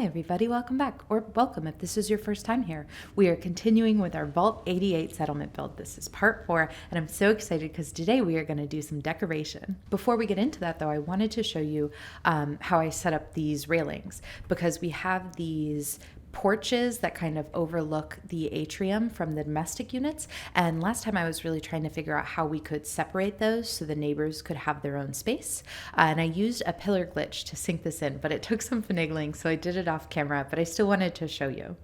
everybody, welcome back, or welcome if this is your first time here. We are continuing with our Vault 88 settlement build. This is part 4, and I'm so excited because today we are going to do some decoration. Before we get into that though, I wanted to show you how I set up these railings, because we have these porches that kind of overlook the atrium from the domestic units. And last time I was really trying to figure out how we could separate those so the neighbors could have their own space. And I used a pillar glitch to sink this in, but it took some finagling, so I did it off camera, but I still wanted to show you.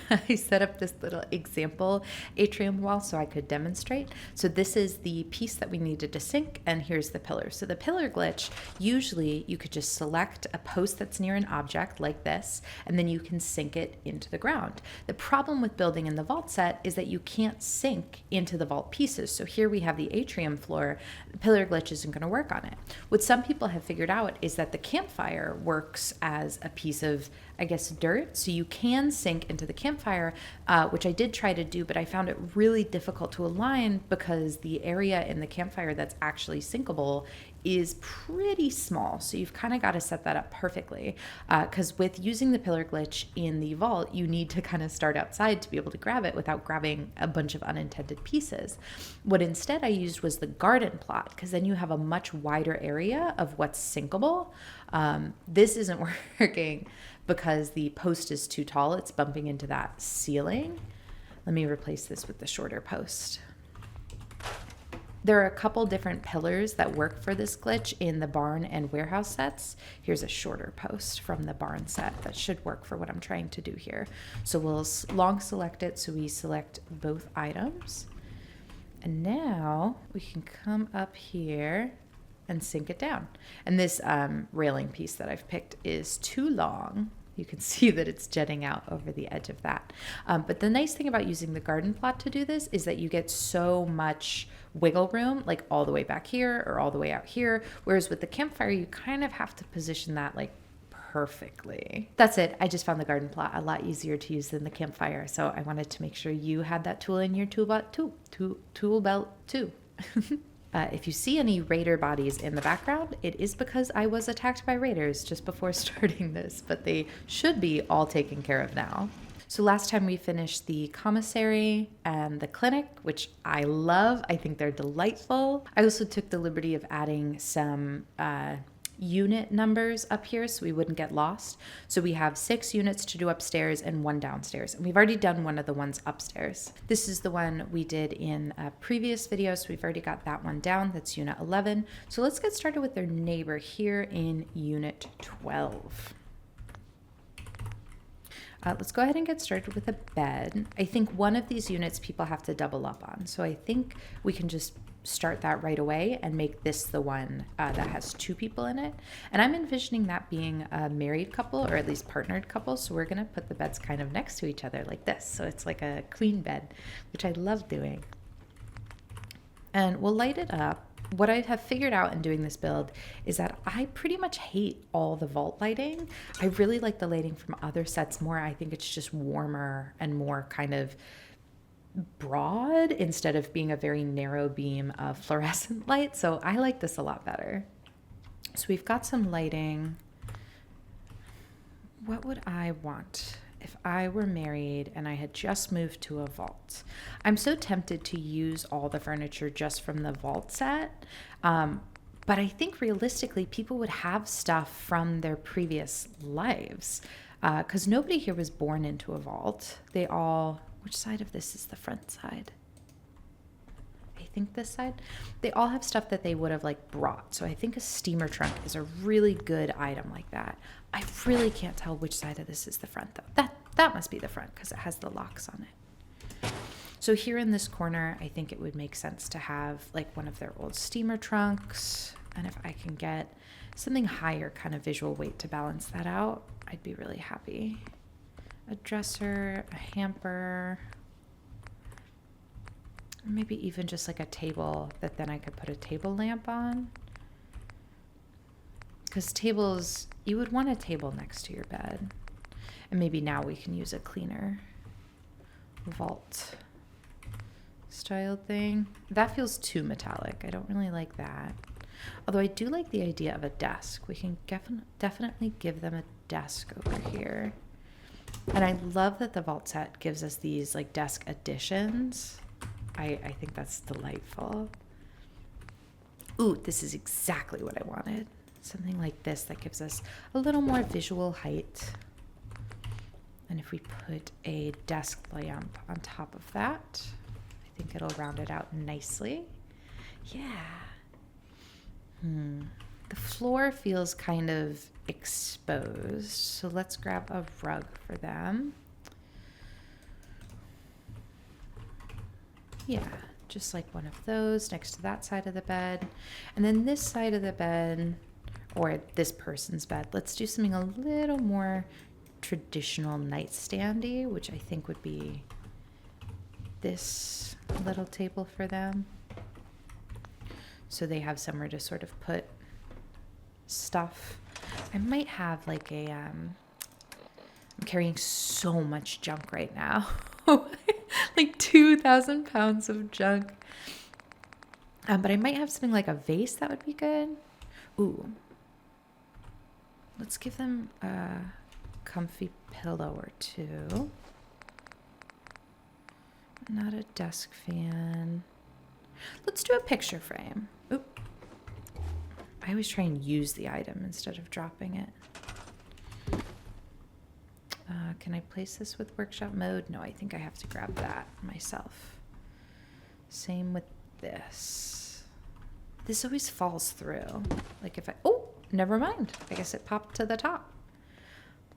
I set up this little example atrium wall so I could demonstrate. So this is the piece that we needed to sink, and here's the pillar. So the pillar glitch, usually you could just select a post that's near an object like this, and then you can sink it into the ground. The problem with building in the vault set is that you can't sink into the vault pieces. So here we have the atrium floor. The pillar glitch isn't going to work on it. What some people have figured out is that the campfire works as a piece of, I guess, dirt. So you can sink into the campfire, which I did try to do, but I found it really difficult to align because the area in the campfire that's actually sinkable is pretty small. So you've kind of got to set that up perfectly, because with using the pillar glitch in the vault, you need to kind of start outside to be able to grab it without grabbing a bunch of unintended pieces. What instead I used was the garden plot, because then you have a much wider area of what's sinkable. This isn't working because the post is too tall. It's bumping into that ceiling. Let me replace this with the shorter post. There are a couple different pillars that work for this glitch in the barn and warehouse sets. Here's a shorter post from the barn set that should work for what I'm trying to do here. So we'll long select it, so we select both items. And now we can come up here and sink it down. And this railing piece that I've picked is too long. You can see that it's jetting out over the edge of that. But the nice thing about using the garden plot to do this is that you get so much wiggle room, like all the way back here or all the way out here. Whereas with the campfire, you kind of have to position that like perfectly. That's it. I just found the garden plot a lot easier to use than the campfire. So I wanted to make sure you had that tool in your tool belt too. If you see any raider bodies in the background, it is because I was attacked by raiders just before starting this, but they should be all taken care of now. So last time we finished the commissary and the clinic, which I love. I think they're delightful. I also took the liberty of adding some unit numbers up here so we wouldn't get lost. So we have 6 units to do upstairs and 1 downstairs, and we've already done one of the ones upstairs. This is the one we did in a previous video, so we've already got that one down. That's unit 11. So let's get started with their neighbor here in unit 12. Let's go ahead and get started with a bed. I think one of these units people have to double up on, so I think we can just start that right away and make this the one that has 2 people in it. And I'm envisioning that being a married couple, or at least partnered couple, so we're gonna put the beds kind of next to each other like this, so it's like a queen bed, which I love doing. And we'll light it up. What I have figured out in doing this build is that I pretty much hate all the vault lighting. I really like the lighting from other sets more. I think it's just warmer and more kind of broad instead of being a very narrow beam of fluorescent light. So I like this a lot better. So we've got some lighting. What would I want if I were married and I had just moved to a vault? I'm so tempted to use all the furniture just from the vault set. But I think realistically people would have stuff from their previous lives, because nobody here was born into a vault. They all, which side of this is the front side? I think this side. They all have stuff that they would have like brought. So I think a steamer trunk is a really good item like that. I really can't tell which side of this is the front though. That must be the front because it has the locks on it. So here in this corner, I think it would make sense to have like one of their old steamer trunks. And if I can get something higher kind of visual weight to balance that out, I'd be really happy. A dresser, a hamper, maybe even just like a table that then I could put a table lamp on. Because tables, you would want a table next to your bed. And maybe now we can use a cleaner vault style thing. That feels too metallic. I don't really like that. Although I do like the idea of a desk. We can definitely give them a desk over here. And I love that the vault set gives us these like desk additions. I think that's delightful. Ooh, this is exactly what I wanted. Something like this that gives us a little more visual height. And if we put a desk lamp on top of that, I think it'll round it out nicely. Yeah. The floor feels kind of exposed, so let's grab a rug for them. Yeah, just like one of those next to that side of the bed. And then this side of the bed, or this person's bed, let's do something a little more traditional nightstandy, which I think would be this little table for them. So they have somewhere to sort of put stuff. I might have like a, I'm carrying so much junk right now. Like 2,000 pounds of junk. But I might have something like a vase that would be good. Ooh. Let's give them a comfy pillow or two. Not a desk fan. Let's do a picture frame. Oop. I always try and use the item instead of dropping it. Can I place this with workshop mode? No, I think I have to grab that myself. Same with this. This always falls through. Like if I, oh, never mind. I guess it popped to the top.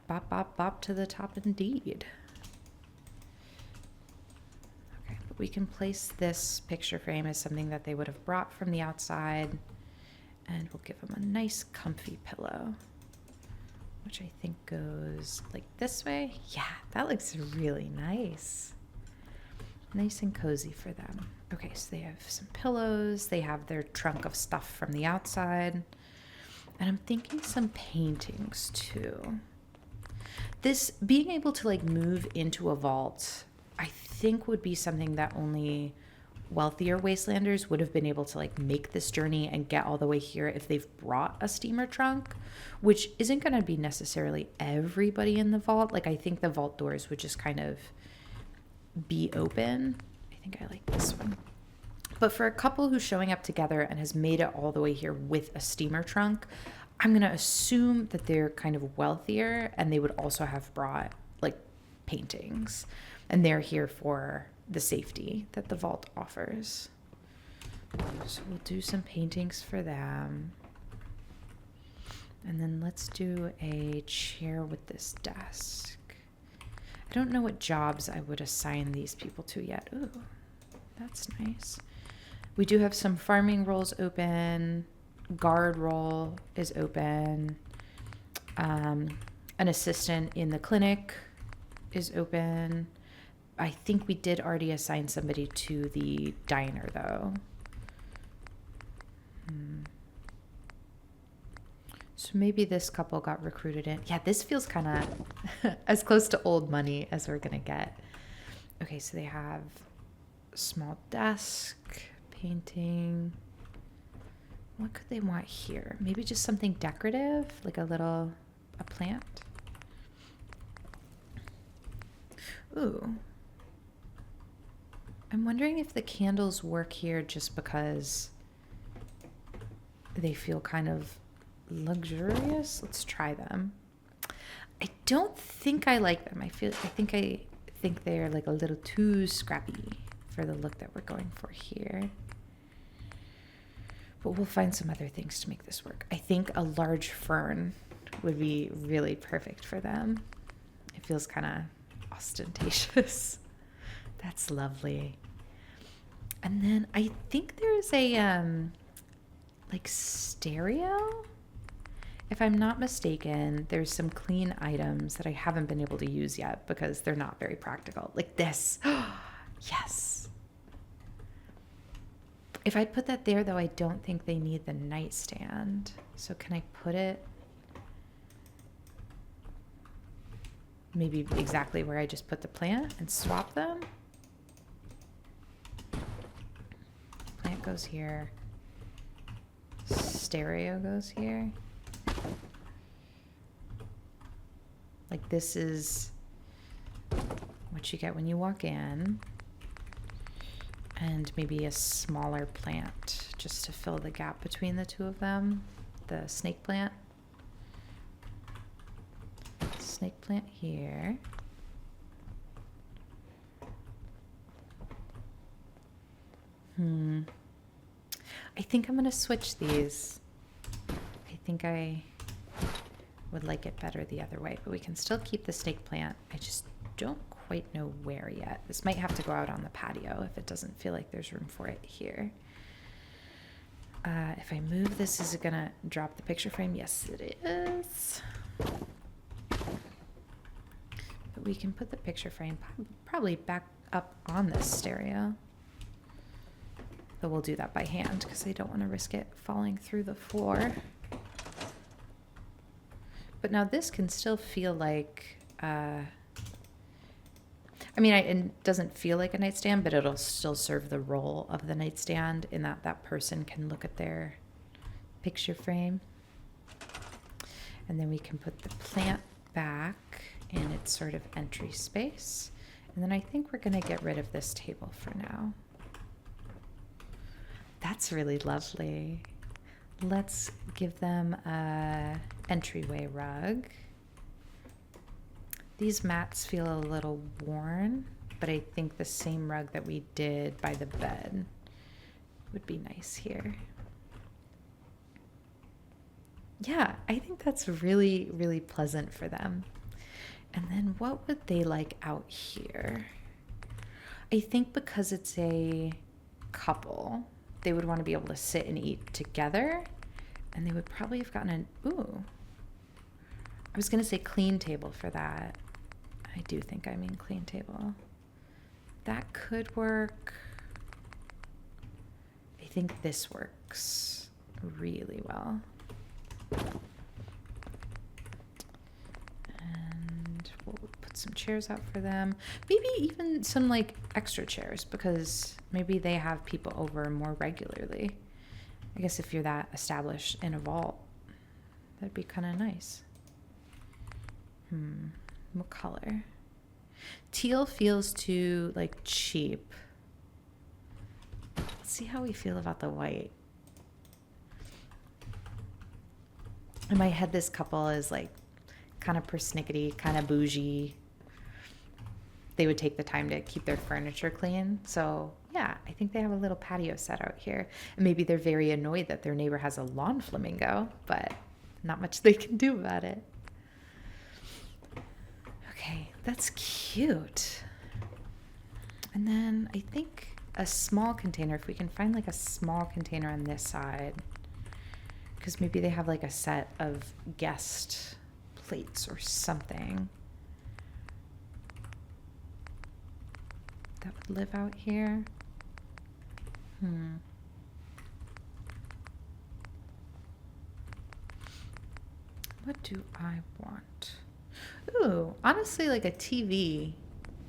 Bop, bop, bop to the top indeed. Okay, but we can place this picture frame as something that they would have brought from the outside. And we'll give them a nice comfy pillow, which I think goes like this way. Yeah, that looks really nice. Nice and cozy for them. Okay, so they have some pillows. They have their trunk of stuff from the outside. And I'm thinking some paintings too. This being able to like move into a vault, I think would be something that only wealthier wastelanders would have been able to like make this journey and get all the way here if they've brought a steamer trunk, which isn't going to be necessarily everybody in the vault. Like I think the vault doors would just kind of be open. I think I like this one. But for a couple who's showing up together and has made it all the way here with a steamer trunk, I'm going to assume that they're kind of wealthier and they would also have brought like paintings, and they're here for the safety that the vault offers. So we'll do some paintings for them. And then let's do a chair with this desk. I don't know what jobs I would assign these people to yet. Ooh, that's nice. We do have some farming roles open. Guard role is open. An assistant in the clinic is open. I think we did already assign somebody to the diner, though. So maybe this couple got recruited in. Yeah, this feels kind of as close to old money as we're going to get. Okay, so they have a small desk, painting. What could they want here? Maybe just something decorative, like a plant. Ooh. I'm wondering if the candles work here just because they feel kind of luxurious. Let's try them. I don't think I like them. I think they're like a little too scrappy for the look that we're going for here. But we'll find some other things to make this work. I think a large fern would be really perfect for them. It feels kind of ostentatious. That's lovely. And then I think there's a like stereo. If I'm not mistaken, there's some clean items that I haven't been able to use yet because they're not very practical. Like this. Yes. If I put that there, though, I don't think they need the nightstand. So can I put it maybe exactly where I just put the plant and swap them? Plant goes here. Stereo goes here. Like this is what you get when you walk in, and maybe a smaller plant just to fill the gap between the two of them. The snake plant. Snake plant here. I think I'm going to switch these. I think I would like it better the other way, but we can still keep the snake plant. I just don't quite know where yet. This might have to go out on the patio if it doesn't feel like there's room for it here. If I move this, is it going to drop the picture frame? Yes, it is. But we can put the picture frame probably back up on this stereo. But we'll do that by hand because I don't want to risk it falling through the floor. But now this can still feel like, it doesn't feel like a nightstand, but it'll still serve the role of the nightstand in that that person can look at their picture frame. And then we can put the plant back in its sort of entry space. And then I think we're going to get rid of this table for now. That's really lovely. Let's give them a entryway rug. These mats feel a little worn, but I think the same rug that we did by the bed would be nice here. Yeah, I think that's really, really pleasant for them. And then what would they like out here? I think because it's a couple, they would want to be able to sit and eat together, and they would probably have gotten I was going to say clean table for that. I do think I mean clean table. That could work. I think this works really well. And we'll put some chairs out for them. Maybe even some like extra chairs because maybe they have people over more regularly. I guess if you're that established in a vault, that'd be kind of nice. What color? Teal feels too like cheap. Let's see how we feel about the white. In my head, this couple is like kind of persnickety, kind of bougie. They would take the time to keep their furniture clean. So yeah, I think they have a little patio set out here. And maybe they're very annoyed that their neighbor has a lawn flamingo, but not much they can do about it. Okay, that's cute. And then I think a small container, if we can find like a small container on this side, because maybe they have like a set of guest plates or something that would live out here. What do I want? Ooh, honestly, like a TV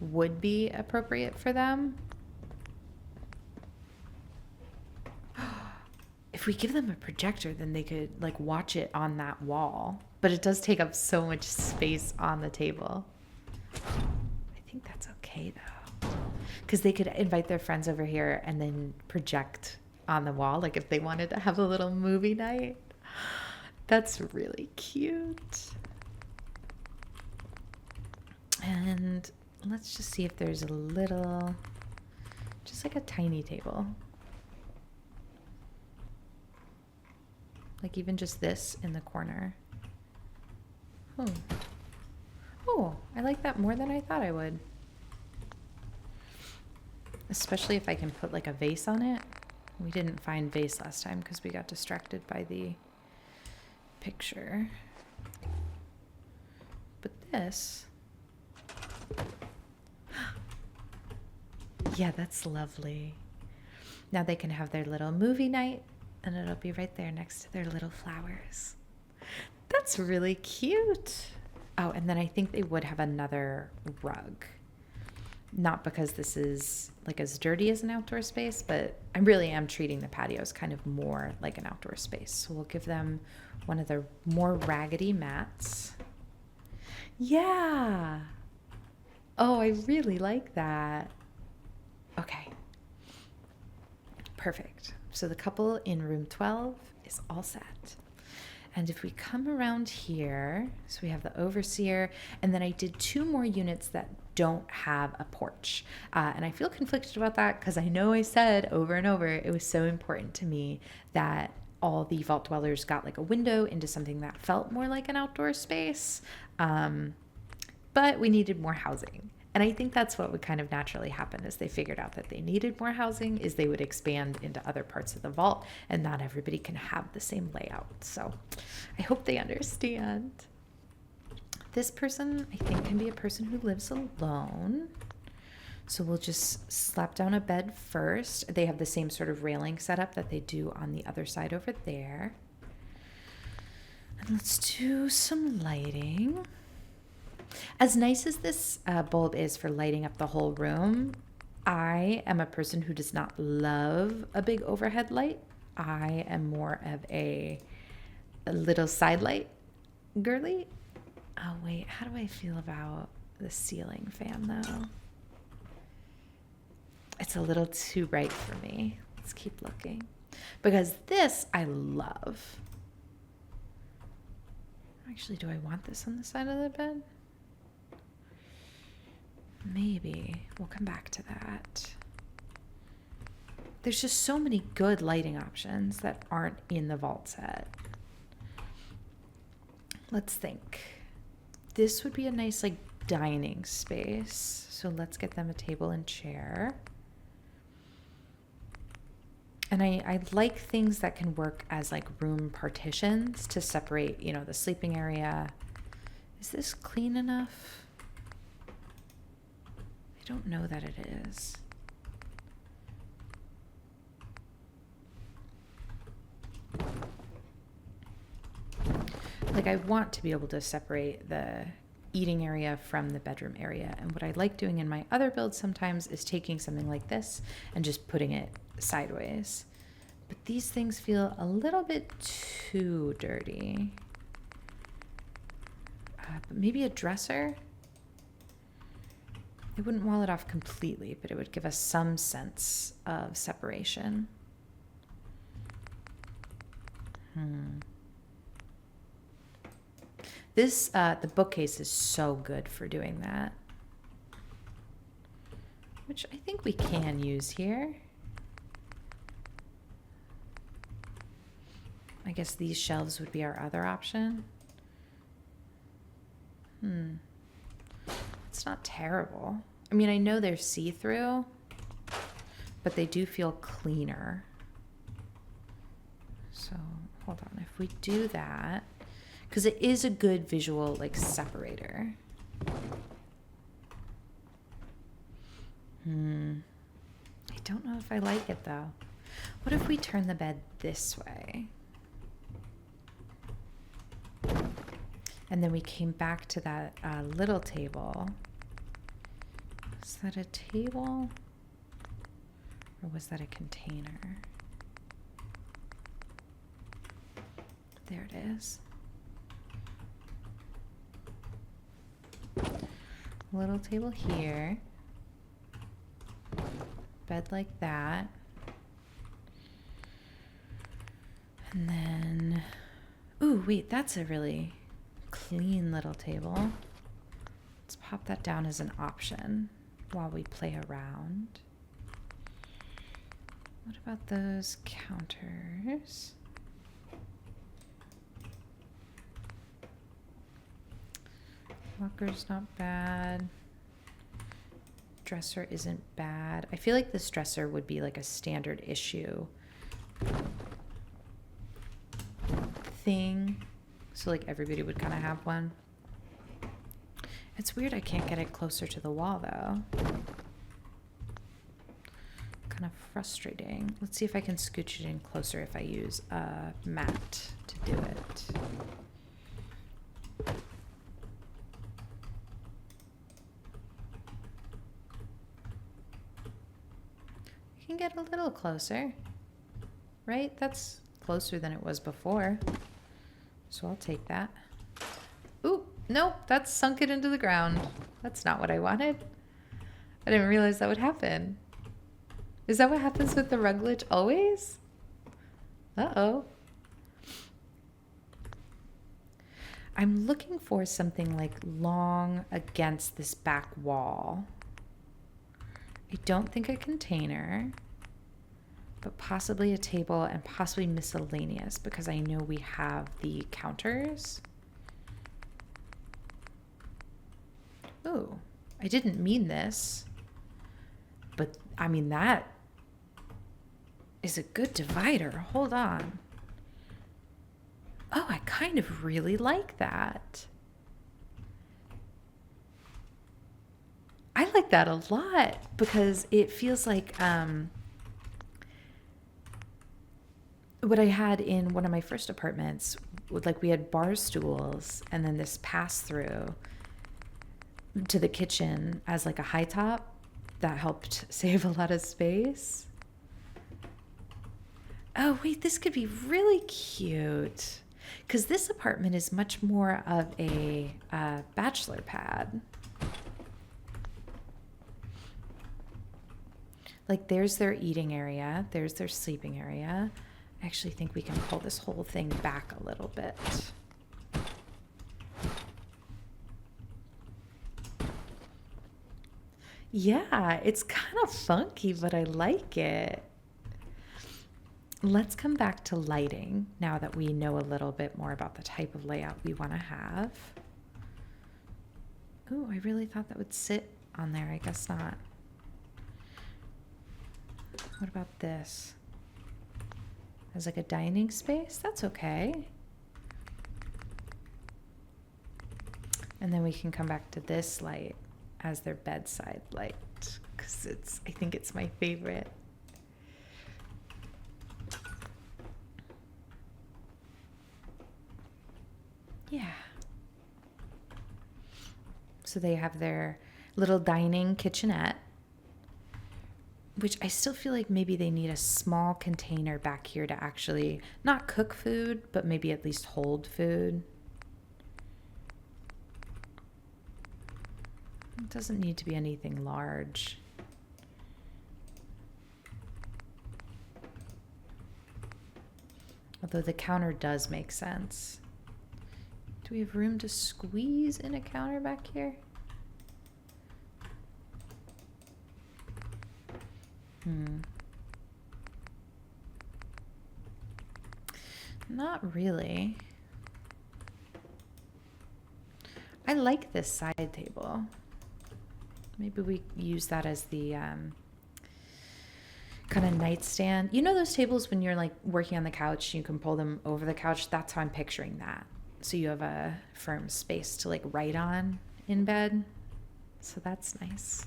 would be appropriate for them. If we give them a projector, then they could like watch it on that wall. But it does take up so much space on the table. I think that's okay though. Because they could invite their friends over here and then project on the wall, like if they wanted to have a little movie night. That's really cute. And let's just see if there's a little, just like a tiny table. Like even just this in the corner. Oh, I like that more than I thought I would. Especially if I can put like a vase on it. We didn't find vase last time because we got distracted by the picture. But this, yeah, that's lovely. Now they can have their little movie night and it'll be right there next to their little flowers. That's really cute. Oh, and then I think they would have another rug. Not because this is like as dirty as an outdoor space, but I really am treating the patio as kind of more like an outdoor space. So we'll give them one of the more raggedy mats. Yeah. Oh, I really like that. Okay. Perfect. So the couple in room 12 is all set. And if we come around here, so we have the overseer, and then I did 2 more units that don't have a porch. And I feel conflicted about that because I know I said over and over it was so important to me that all the vault dwellers got like a window into something that felt more like an outdoor space. But we needed more housing. And I think that's what would kind of naturally happen as they figured out that they needed more housing is they would expand into other parts of the vault and not everybody can have the same layout. So I hope they understand. This person, I think, can be a person who lives alone. So we'll just slap down a bed first. They have the same sort of railing setup that they do on the other side over there. And let's do some lighting. As nice as this bulb is for lighting up the whole room, I am a person who does not love a big overhead light. I am more of a little side light girly. Oh, wait, how do I feel about the ceiling fan, though? It's a little too bright for me. Let's keep looking. Because this I love. Actually, do I want this on the side of the bed? Maybe. We'll come back to that. There's just so many good lighting options that aren't in the vault set. Let's think. This would be a nice like dining space. So let's get them a table and chair. And I like things that can work as like room partitions to separate, you know, the sleeping area. Is this clean enough? I don't know that it is. Like I want to be able to separate the eating area from the bedroom area. And what I like doing in my other builds sometimes is taking something like this and just putting it sideways. But these things feel a little bit too dirty. But maybe a dresser? It wouldn't wall it off completely, but it would give us some sense of separation. This, the bookcase is so good for doing that. Which I think we can use here. I guess these shelves would be our other option. It's not terrible. I mean, I know they're see-through, but they do feel cleaner. So hold on, if we do that, because it is a good visual like separator. I don't know if I like it though. What if we turn the bed this way? And then we came back to that little table. Is that a table? Or was that a container? There it is. Little table here. Bed like that. And then, ooh, wait, that's a really clean little table. Let's pop that down as an option while we play around. What about those counters? Locker's not bad. Dresser isn't bad. I feel like this dresser would be like a standard issue thing. So like everybody would kind of have one. It's weird I can't get it closer to the wall though. Kind of frustrating. Let's see if I can scooch it in closer if I use a mat to do it. I can get a little closer, right? That's closer than it was before. So I'll take that. Ooh, nope, that's sunk it into the ground. that's not what I wanted. I didn't realize that would happen. Is that what happens with the ruglet always? Uh-oh. I'm looking for something like long against this back wall. I don't think a container, but possibly a table and possibly miscellaneous because I know we have the counters. Oh, I didn't mean this, but I mean that is a good divider. Hold on. Oh, I kind of really like that. I like that a lot because it feels like what I had in one of my first apartments, like we had bar stools and then this pass through to the kitchen as like a high top that helped save a lot of space. Oh, wait, this could be really cute because this apartment is much more of a bachelor pad. Like there's their eating area, there's their sleeping area. I actually think we can pull this whole thing back a little bit. Yeah, it's kind of funky, but I like it. Let's come back to lighting now that we know a little bit more about the type of layout we want to have. Oh, I really thought that would sit on there. I guess not. What about this? As like a dining space? That's okay. And then we can come back to this light as their bedside light because I think it's my favorite. Yeah. So they have their little dining kitchenette, which I still feel like maybe they need a small container back here to actually not cook food, but maybe at least hold food. It doesn't need to be anything large. Although the counter does make sense. Do we have room to squeeze in a counter back here? Not really. I like this side table. Maybe we use that as the kind of nightstand. You know those tables when you're like working on the couch, you can pull them over the couch? That's how I'm picturing that. So you have a firm space to like write on in bed. So that's nice.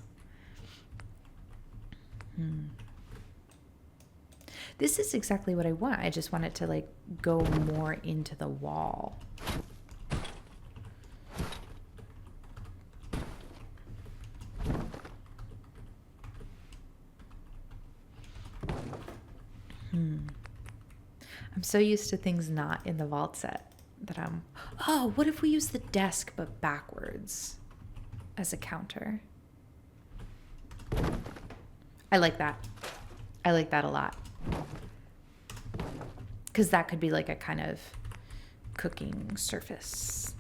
This is exactly what I want. I just want it to like go more into the wall. I'm so used to things not in the vault set that oh, what if we use the desk but backwards as a counter? I like that. I like that a lot. Because that could be like a kind of cooking surface.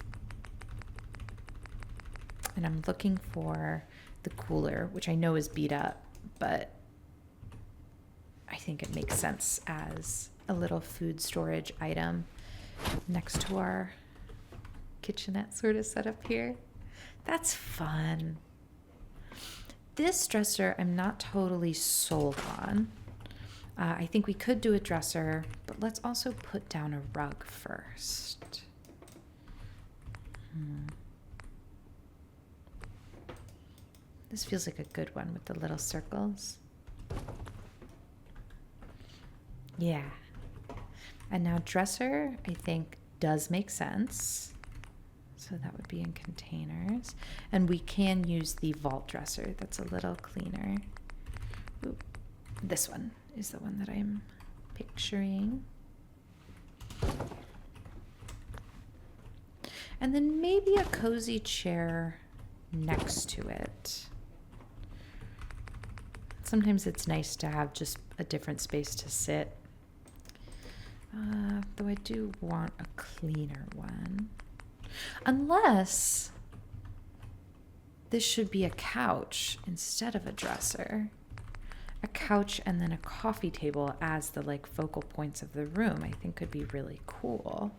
And I'm looking for the cooler, which I know is beat up, but I think it makes sense as a little food storage item next to our kitchenette sort of setup here. That's fun. This dresser I'm not totally sold on. I think we could do a dresser, but let's also put down a rug first. This feels like a good one with the little circles. Yeah. And now dresser, I think, does make sense. So that would be in containers. And we can use the vault dresser. That's a little cleaner. Ooh, this one is the one that I'm picturing. And then maybe a cozy chair next to it. Sometimes it's nice to have just a different space to sit. Though I do want a cleaner one. Unless this should be a couch instead of a dresser. A couch and then a coffee table as the like focal points of the room, I think could be really cool.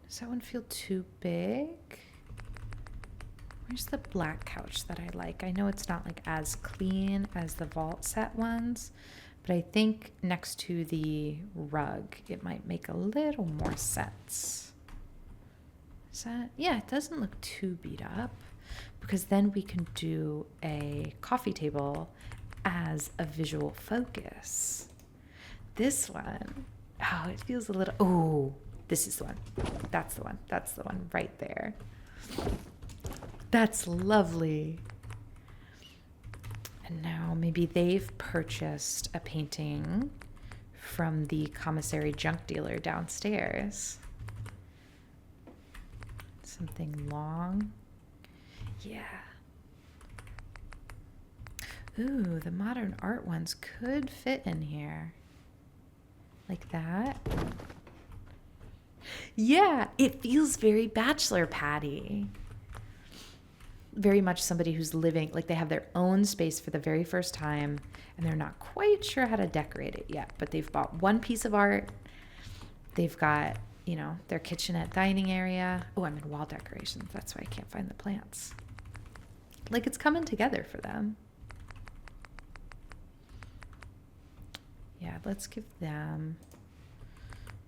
Does that one feel too big? Where's the black couch that I like? I know it's not like as clean as the vault set ones, but I think next to the rug, it might make a little more sense. Is that, yeah, it doesn't look too beat up, because then we can do a coffee table as a visual focus. This one, oh, it feels a little, oh, this is the one. That's the one. That's the one right there. That's lovely. And now maybe they've purchased a painting from the commissary junk dealer downstairs. Something long. Yeah. Ooh, the modern art ones could fit in here. Like that. Yeah, it feels very bachelor patty. Very much somebody who's living, like they have their own space for the very first time and they're not quite sure how to decorate it yet, but they've bought one piece of art. They've got, you know, their kitchenette dining area. Oh, I'm in wall decorations. That's why I can't find the plants. Like it's coming together for them. Yeah, let's give them,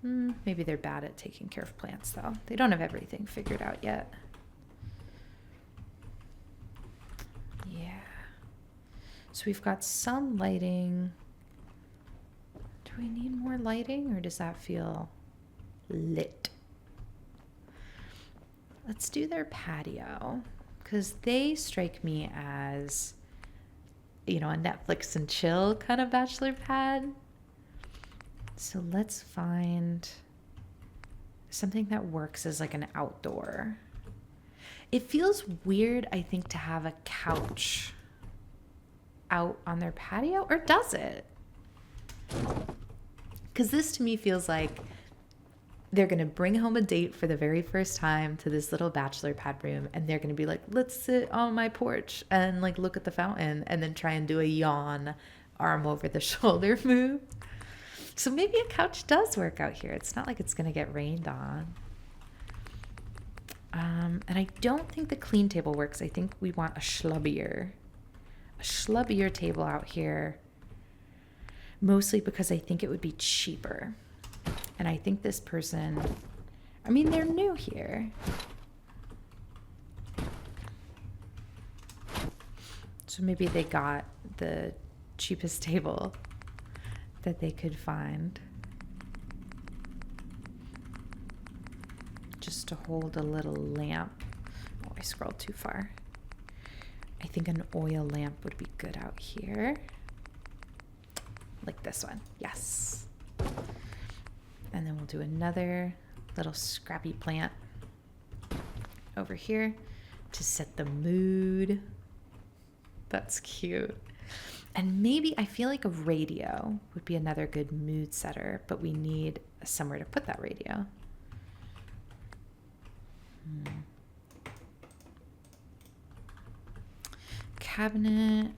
maybe they're bad at taking care of plants though. They don't have everything figured out yet. Yeah. So we've got some lighting. Do we need more lighting or does that feel lit? Let's do their patio because they strike me as, you know, a Netflix and chill kind of bachelor pad. So let's find something that works as like an outdoor. It feels weird, I think, to have a couch out on their patio, or does it? Because this to me feels like they're going to bring home a date for the very first time to this little bachelor pad room, and they're going to be like, let's sit on my porch and like look at the fountain and then try and do a yawn arm over the shoulder move. So maybe a couch does work out here. It's not like it's going to get rained on. And I don't think the clean table works. I think we want a schlubbier table out here, mostly because I think it would be cheaper. And I think this person, I mean, they're new here. So maybe they got the cheapest table that they could find. Just to hold a little lamp. Oh, I scrolled too far. I think an oil lamp would be good out here. Like this one. Yes. And then we'll do another little scrappy plant over here to set the mood. That's cute. And maybe I feel like a radio would be another good mood setter, but we need somewhere to put that radio. Cabinet.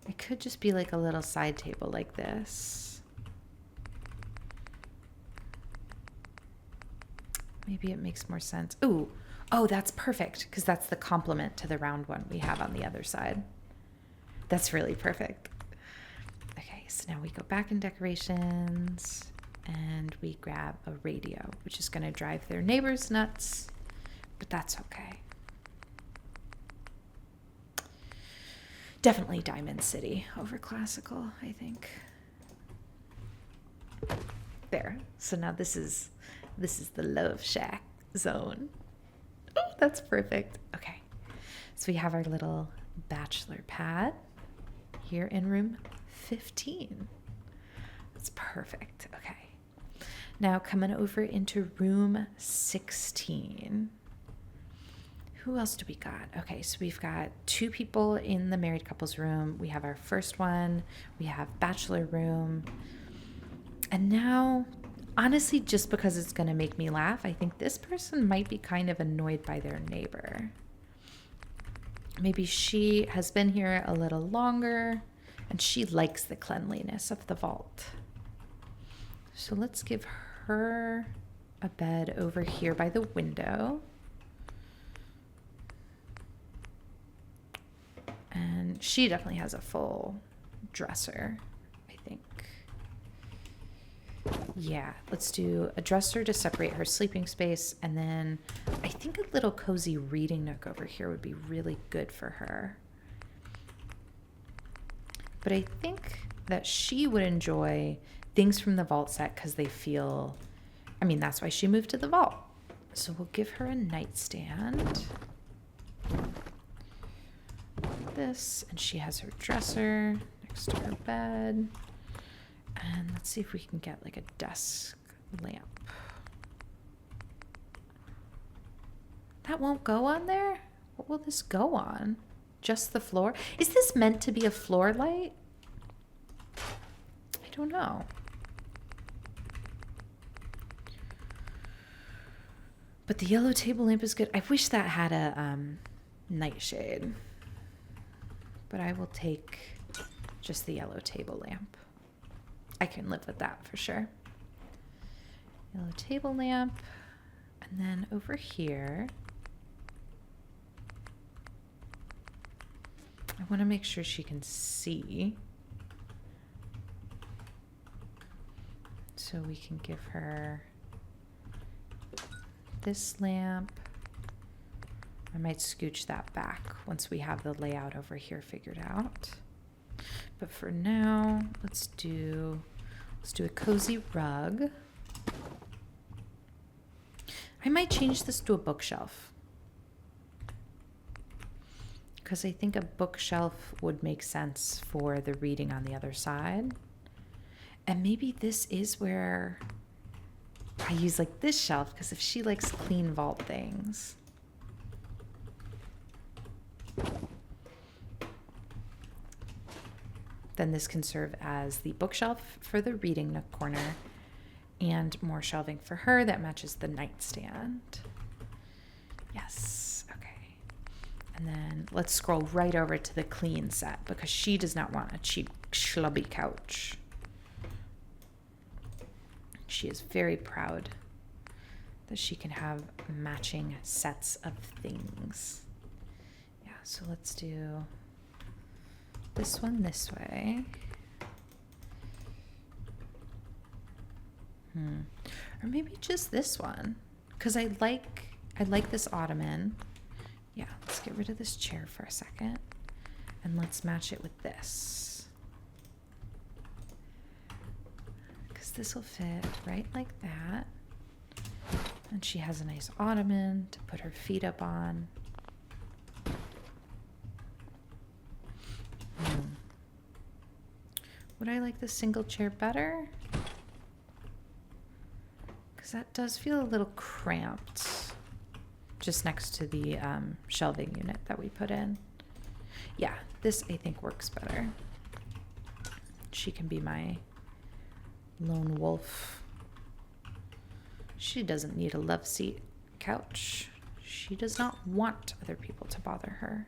It could just be like a little side table like this. Maybe it makes more sense. Ooh, oh, that's perfect because that's the complement to the round one we have on the other side. That's really perfect. Okay, so now we go back in decorations and we grab a radio, which is going to drive their neighbors nuts, but that's okay. Definitely Diamond City over classical, I think. There. So now this is the Love Shack zone. Oh, that's perfect. Okay. So we have our little bachelor pad here in room 15. That's perfect. Okay. Now coming over into room 16. Who else do we got? Okay, so we've got 2 people in the married couples room. We have our first one. We have bachelor room. And now, honestly, just because it's going to make me laugh, I think this person might be kind of annoyed by their neighbor. Maybe she has been here a little longer and she likes the cleanliness of the vault. So let's give her a bed over here by the window. And she definitely has a full dresser, I think. Yeah, let's do a dresser to separate her sleeping space. And then I think a little cozy reading nook over here would be really good for her. But I think that she would enjoy things from the vault set because they feel, I mean, that's why she moved to the vault. So we'll give her a nightstand. This, and she has her dresser next to her bed. And let's see if we can get like a desk lamp. That won't go on there? What will this go on? Just the floor? Is this meant to be a floor light? I don't know. But the yellow table lamp is good. I wish that had a nightshade. But I will take just the yellow table lamp. I can live with that for sure. Yellow table lamp. And then over here, I want to make sure she can see. So we can give her this lamp. I might scooch that back once we have the layout over here figured out. But for now, let's do a cozy rug. I might change this to a bookshelf, because I think a bookshelf would make sense for the reading on the other side. And maybe this is where I use like this shelf, because if she likes clean vault things. Then this can serve as the bookshelf for the reading nook corner and more shelving for her that matches the nightstand. Yes, okay. And then let's scroll right over to the clean set because she does not want a cheap schlubby couch. She is very proud that she can have matching sets of things. Yeah, so let's do this one this way. Or maybe just this one, because I like this ottoman. Yeah, let's get rid of this chair for a second and let's match it with this, because this will fit right like that. And she has a nice ottoman to put her feet up on. Would I like the single chair better? Because that does feel a little cramped just next to the shelving unit that we put in. Yeah, this I think works better. She can be my lone wolf. She doesn't need a love seat couch. She does not want other people to bother her.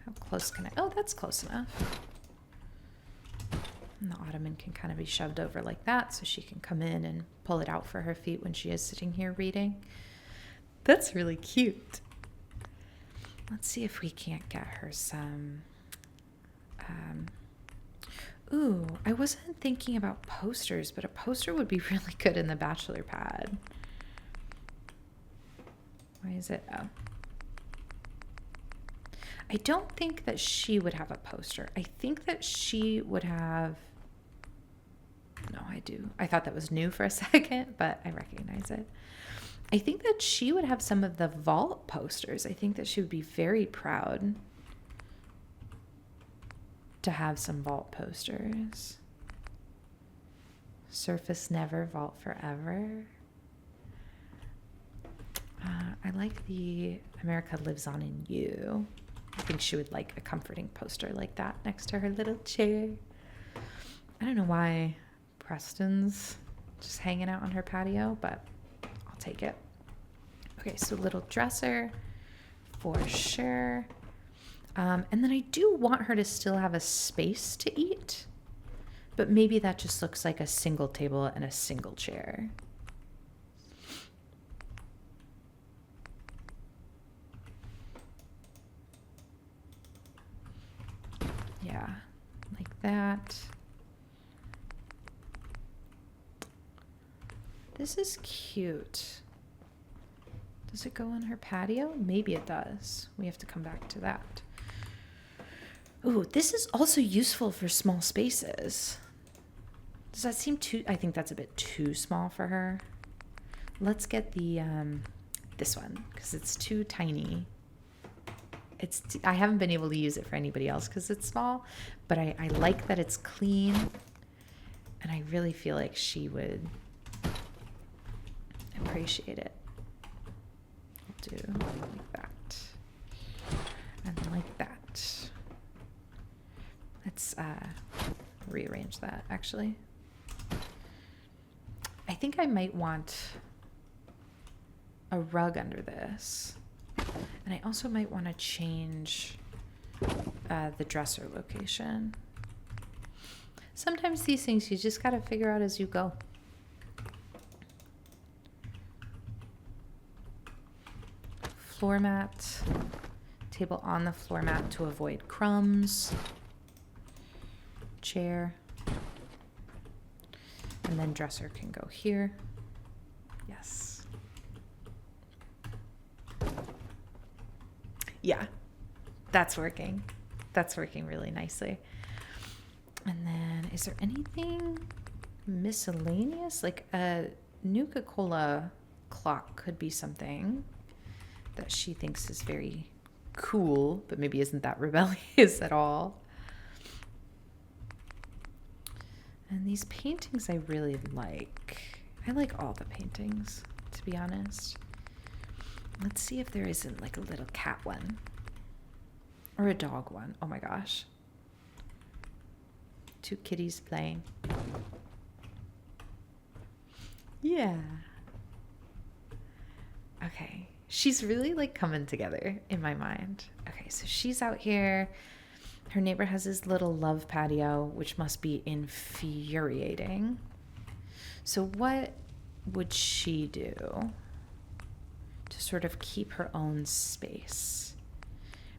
How close can I? Oh, that's close enough. And the ottoman can kind of be shoved over like that so she can come in and pull it out for her feet when she is sitting here reading. That's really cute. Let's see if we can't get her some... Ooh, I wasn't thinking about posters, but a poster would be really good in the bachelor pad. Why is it? Oh. I don't think that she would have a poster. I think that she would have... No, I do. I thought that was new for a second, but I recognize it. I think that she would have some of the vault posters. I think that she would be very proud to have some vault posters. Surface never, vault forever. I like the America Lives On in You. I think she would like a comforting poster like that next to her little chair. I don't know why Preston's just hanging out on her patio, but I'll take it. Okay, so little dresser for sure. And then I do want her to still have a space to eat, but maybe that just looks like a single table and a single chair. Yeah, like that. This is cute. Does it go on her patio? Maybe it does. We have to come back to that. Ooh, this is also useful for small spaces. Does that seem too... I think that's a bit too small for her. Let's get the this one because it's too tiny. I haven't been able to use it for anybody else because it's small, but I like that it's clean, and I really feel like she would appreciate it. I'll do like that and like that. Let's rearrange that actually. I think I might want a rug under this. And I also might want to change the dresser location. Sometimes these things you just got to figure out as you go. Floor mat. Table on the floor mat to avoid crumbs. Chair. And then dresser can go here. Yes. Yeah, that's working. That's working really nicely. And then is there anything miscellaneous? Like a Nuka-Cola clock could be something that she thinks is very cool, but maybe isn't that rebellious at all. And these paintings I really like. I like all the paintings, to be honest. Let's see if there isn't like a little cat one or a dog one. Oh my gosh. Two kitties playing. Yeah. Okay. She's really like coming together in my mind. Okay, so she's out here. Her neighbor has his little love patio, which must be infuriating. So what would she do to sort of keep her own space?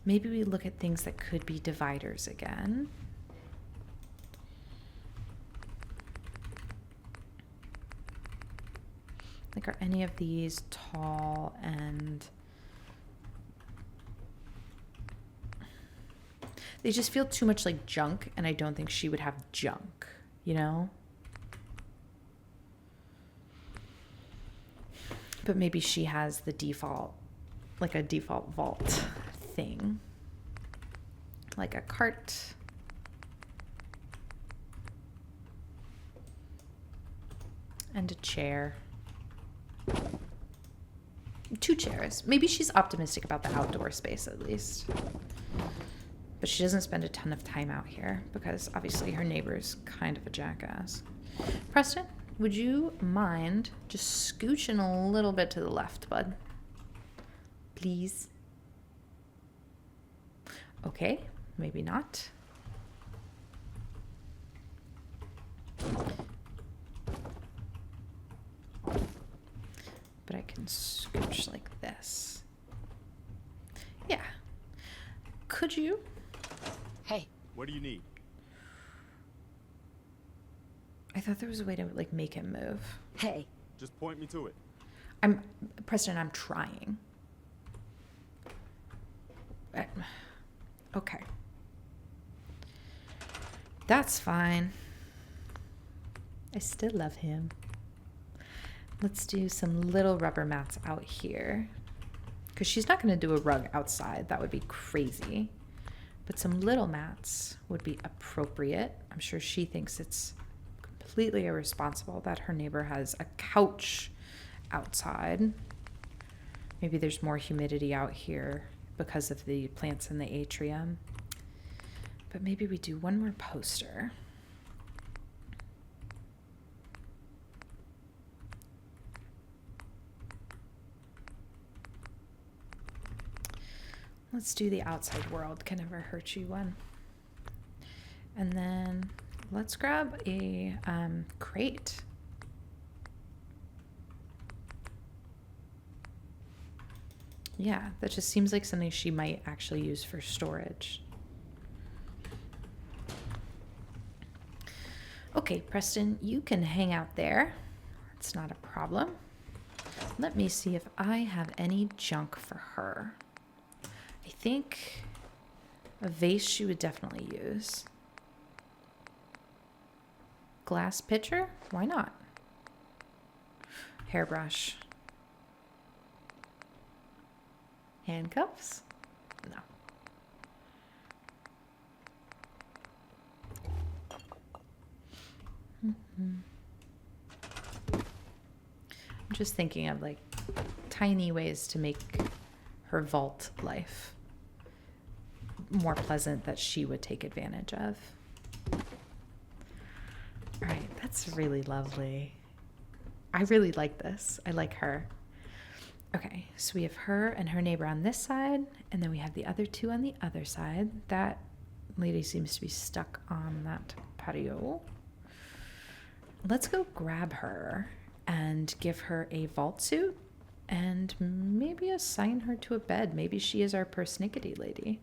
Maybe we look at things that could be dividers again. Like, are any of these tall and... They just feel too much like junk, and I don't think she would have junk, you know? But maybe she has the default, like a default vault thing. Like a cart. And a chair. 2 chairs. Maybe she's optimistic about the outdoor space at least. But she doesn't spend a ton of time out here because obviously her neighbor's kind of a jackass. Preston, would you mind just scooching a little bit to the left, bud? Please. Okay, maybe not. But I can scooch like this. Yeah. Could you? Hey. What do you need? I thought there was a way to like make him move. Hey. Just point me to it. Preston, I'm trying. Okay. That's fine. I still love him. Let's do some little rubber mats out here. Because she's not going to do a rug outside. That would be crazy. But some little mats would be appropriate. I'm sure she thinks it's completely irresponsible that her neighbor has a couch outside. Maybe there's more humidity out here because of the plants in the atrium. But maybe we do one more poster. Let's do the outside world can never hurt you one. And then let's grab a crate. Yeah, that just seems like something she might actually use for storage. Okay, Preston, you can hang out there. It's not a problem. Let me see if I have any junk for her. I think a vase she would definitely use. Glass pitcher? Why not? Hairbrush. Handcuffs? No. I'm just thinking of like tiny ways to make her vault life more pleasant that she would take advantage of. All right, that's really lovely. I really like this. I like her. Okay, so we have her and her neighbor on this side, and then we have the other two on the other side. That lady seems to be stuck on that patio. Let's go grab her and give her a vault suit and maybe assign her to a bed. Maybe she is our persnickety lady.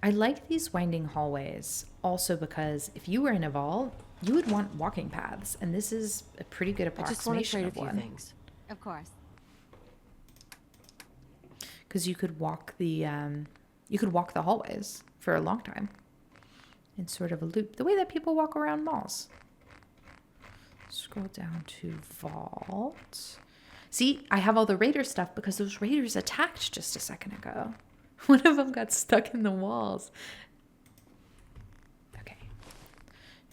I like these winding hallways also because if you were in a vault, you would want walking paths, and this is a pretty good approximation of one. Things. Of course. Because you could walk the hallways for a long time in sort of a loop, the way that people walk around malls. Scroll down to vault. See, I have all the raider stuff because those raiders attacked just a second ago. One of them got stuck in the walls. Okay.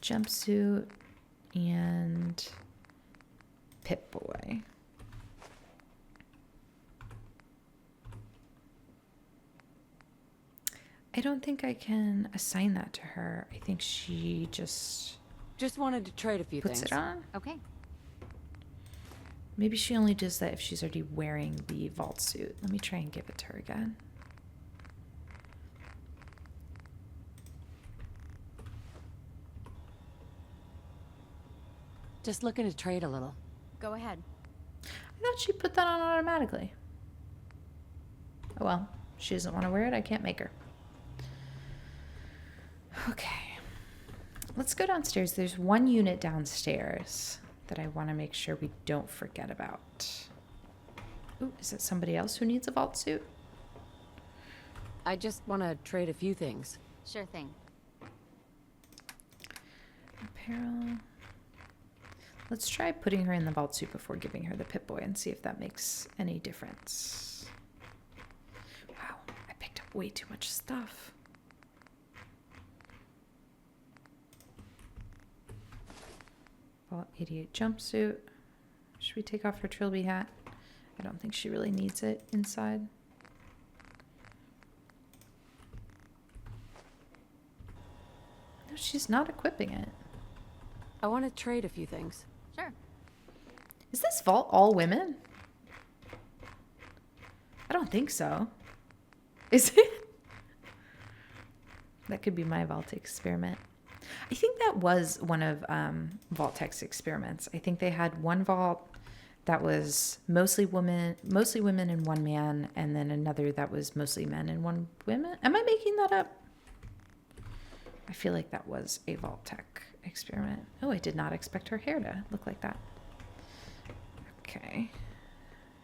Jumpsuit and Pip-Boy. I don't think I can assign that to her. I think she just wanted to trade a few puts things. it on. Okay. Maybe she only does that if she's already wearing the vault suit. Let me try and give it to her again. Just looking to trade a little. Go ahead. I thought she put that on automatically. Oh well, she doesn't want to wear it. I can't make her. Okay. Let's go downstairs. There's one unit downstairs that I want to make sure we don't forget about. Ooh, is it somebody else who needs a vault suit? I just want to trade a few things. Sure thing. Apparel. Let's try putting her in the vault suit before giving her the Pip-Boy and see if that makes any difference. Wow, I picked up way too much stuff. Vault 88 jumpsuit. Should we take off her trilby hat? I don't think she really needs it inside. No, she's not equipping it. I want to trade a few things. Sure. Is this vault all women? I don't think so. Is it? That could be my vault experiment. I think that was one of Vault-Tech's experiments. I think they had one vault that was mostly women and one man, and then another that was mostly men and one women. Am I making that up? I feel like that was a Vault-Tech experiment. Oh, I did not expect her hair to look like that. Okay.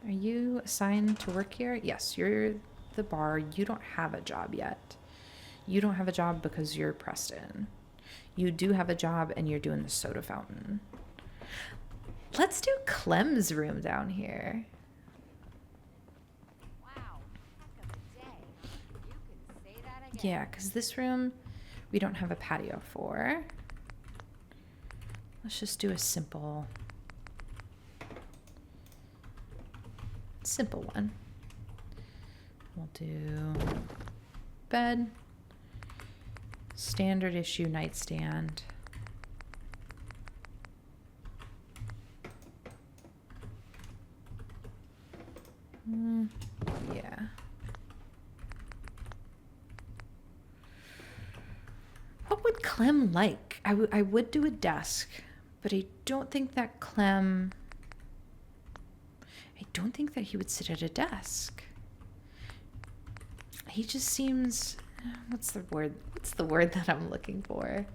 Are you assigned to work here? Yes, you're the bar. You don't have a job yet. You don't have a job because you're Preston. You do have a job and you're doing the soda fountain. Let's do Clem's room down here. Wow. Heck of a day. You can say that again. Yeah, because this room, we don't have a patio for. Let's just do a simple one. We'll do bed, standard issue nightstand. Yeah. What would Clem like? I would do a desk, but I don't think that he would sit at a desk. He just seems, what's the word that I'm looking for?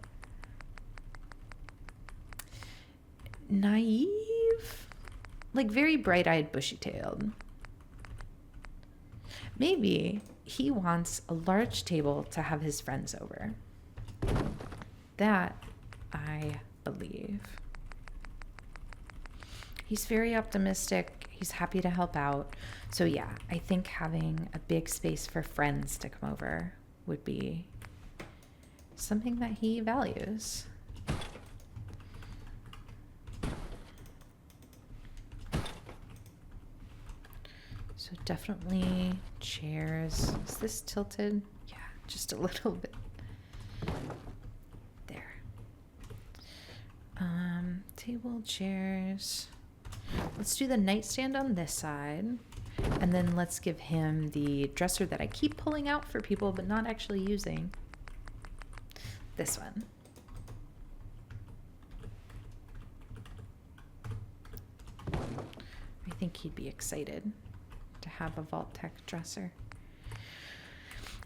Naive? Like very bright-eyed, bushy-tailed. Maybe he wants a large table to have his friends over. That I believe. He's very optimistic. He's happy to help out. So yeah, I think having a big space for friends to come over would be something that he values. So definitely chairs. Is this tilted? Yeah, just a little bit. There. Table, chairs. Let's do the nightstand on this side. And then let's give him the dresser that I keep pulling out for people but not actually using. This one. I think he'd be excited to have a Vault Tech dresser.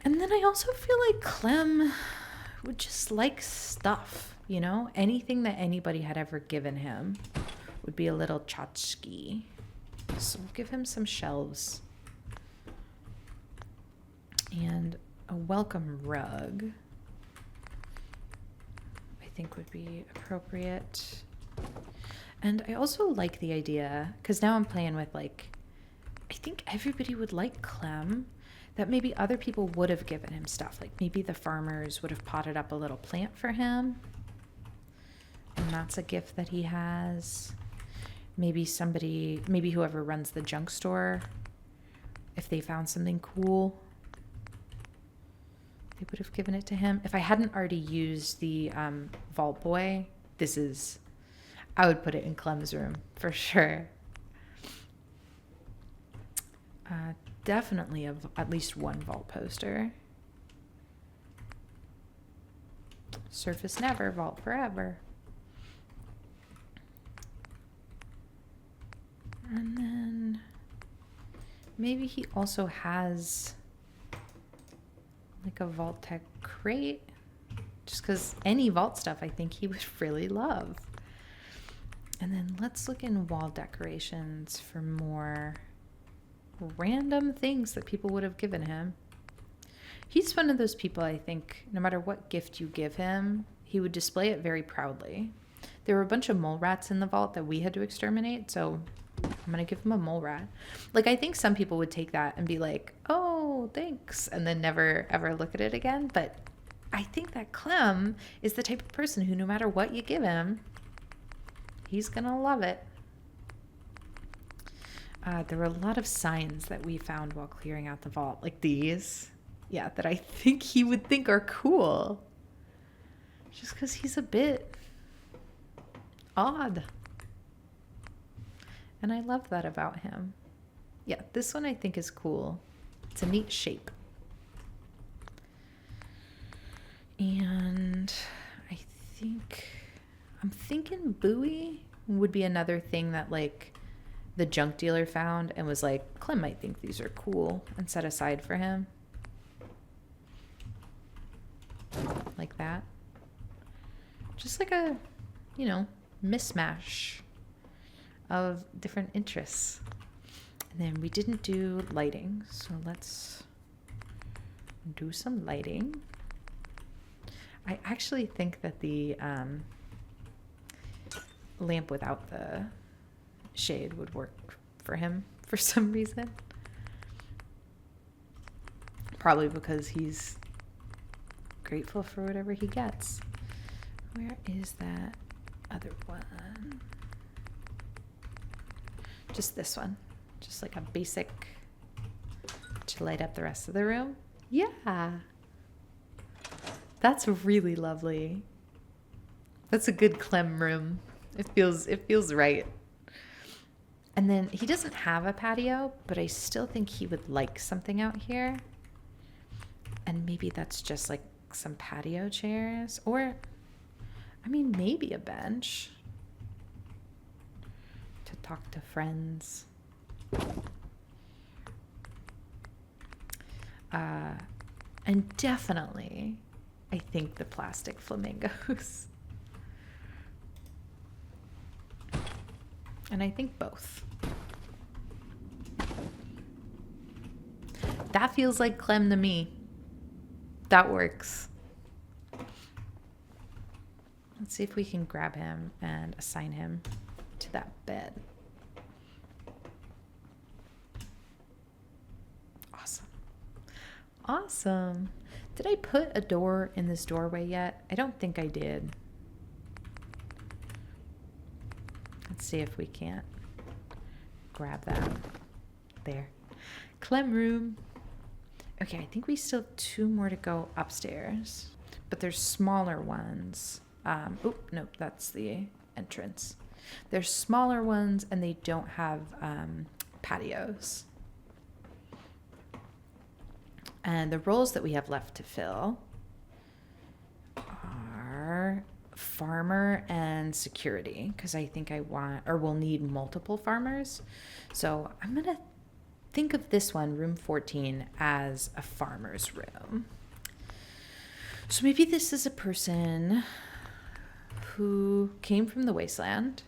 And then I also feel like Clem would just like stuff, you know? Anything that anybody had ever given him would be a little tchotchke. So we'll give him some shelves. And a welcome rug, I think would be appropriate. And I also like the idea, because now I'm playing with like, I think everybody would like Clem, that maybe other people would have given him stuff. Like maybe the farmers would have potted up a little plant for him. And that's a gift that he has. Maybe whoever runs the junk store, if they found something cool, they would have given it to him. If I hadn't already used the Vault Boy, I would put it in Clem's room for sure. Definitely at least one Vault poster. Surface never, Vault forever. And then maybe he also has like a Vault Tech crate. Just because any Vault stuff I think he would really love. And then let's look in wall decorations for more random things that people would have given him. He's one of those people, I think, no matter what gift you give him, he would display it very proudly. There were a bunch of mole rats in the vault that we had to exterminate, so I'm going to give him a mole rat. Like, I think some people would take that and be like, oh, thanks, and then never, ever look at it again. But I think that Clem is the type of person who, no matter what you give him, he's going to love it. There were a lot of signs that we found while clearing out the vault, like these. Yeah, that I think he would think are cool. Just because he's a bit odd. And I love that about him. Yeah, this one I think is cool. It's a neat shape. And I'm thinking buoy would be another thing that like the junk dealer found and was like, Clem might think these are cool, and set aside for him. Like that. Just like a, mismatch of different interests. And then we didn't do lighting, so let's do some lighting. I actually think that the lamp without the shade would work for him for some reason. Probably because he's grateful for whatever he gets. Where is that other one? Just this one. Just like a basic to light up the rest of the room. Yeah. That's really lovely. That's a good Clem room. It feels right. And then he doesn't have a patio, but I still think he would like something out here. And maybe that's just like some patio chairs, or I mean, maybe a bench to talk to friends. And definitely, I think the plastic flamingos. And I think both. That feels like Clem to me. That works. Let's see if we can grab him and assign him to that bed. Awesome. Awesome. Did I put a door in this doorway yet? I don't think I did. Let's see if we can't grab that. There. Clem room. Okay, I think we still have 2 more to go upstairs. But there's smaller ones. Nope, that's the entrance. There's smaller ones and they don't have patios. And the roles that we have left to fill are farmer and security, because I think we'll need multiple farmers. So I'm going to think of this one, room 14, as a farmer's room. So maybe this is a person who came from the wasteland.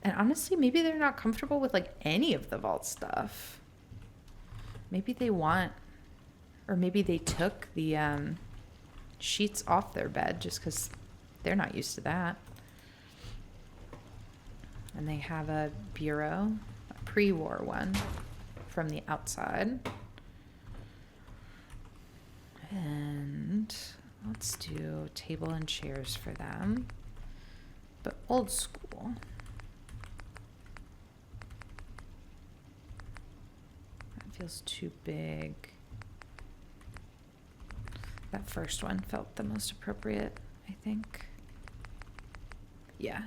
And honestly, maybe they're not comfortable with like any of the vault stuff. Maybe they want, or maybe they took the sheets off their bed just because they're not used to that. And they have a bureau, a pre-war one from the outside. And let's do table and chairs for them, but old school. That feels too big. That first one felt the most appropriate, I think. Yeah.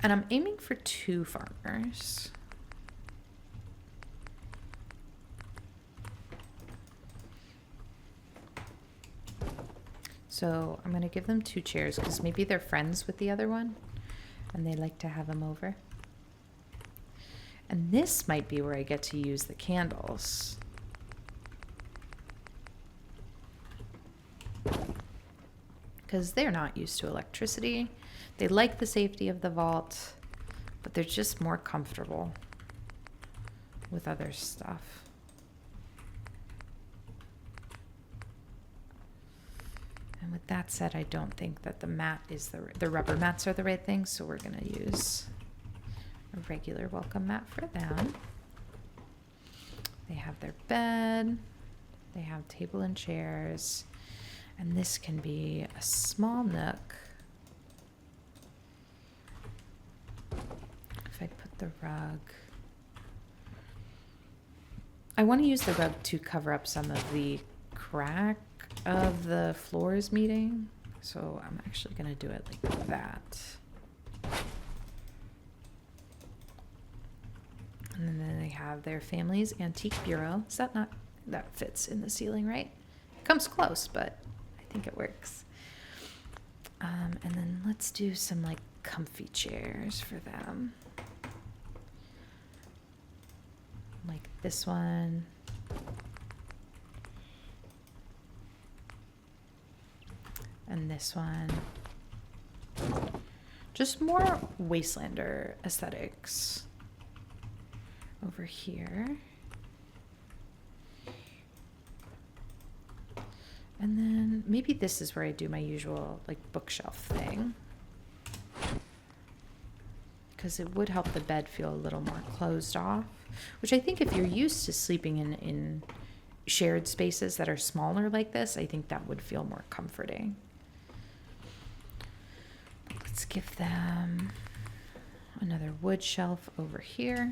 And I'm aiming for 2 farmers. So I'm going to give them 2 chairs because maybe they're friends with the other one and they like to have them over. And this might be where I get to use the candles. Because they're not used to electricity. They like the safety of the vault, but they're just more comfortable with other stuff. And with that said, I don't think that the mat is the rubber mats are the right thing, so we're going to use a regular welcome mat for them. They have their bed, they have table and chairs, and this can be a small nook. If I put the rug, I want to use the rug to cover up some of the crack of the floors meeting, so I'm actually going to do it like that. And then they have their family's antique bureau. Is that not, that fits in the ceiling, right? Comes close, but I think it works. And then let's do some like comfy chairs for them. Like this one. And this one. Just more Wastelander aesthetics over here. And then maybe this is where I do my usual like bookshelf thing. because it would help the bed feel a little more closed off, which I think if you're used to sleeping in shared spaces that are smaller like this, I think that would feel more comforting. Let's give them another wood shelf over here.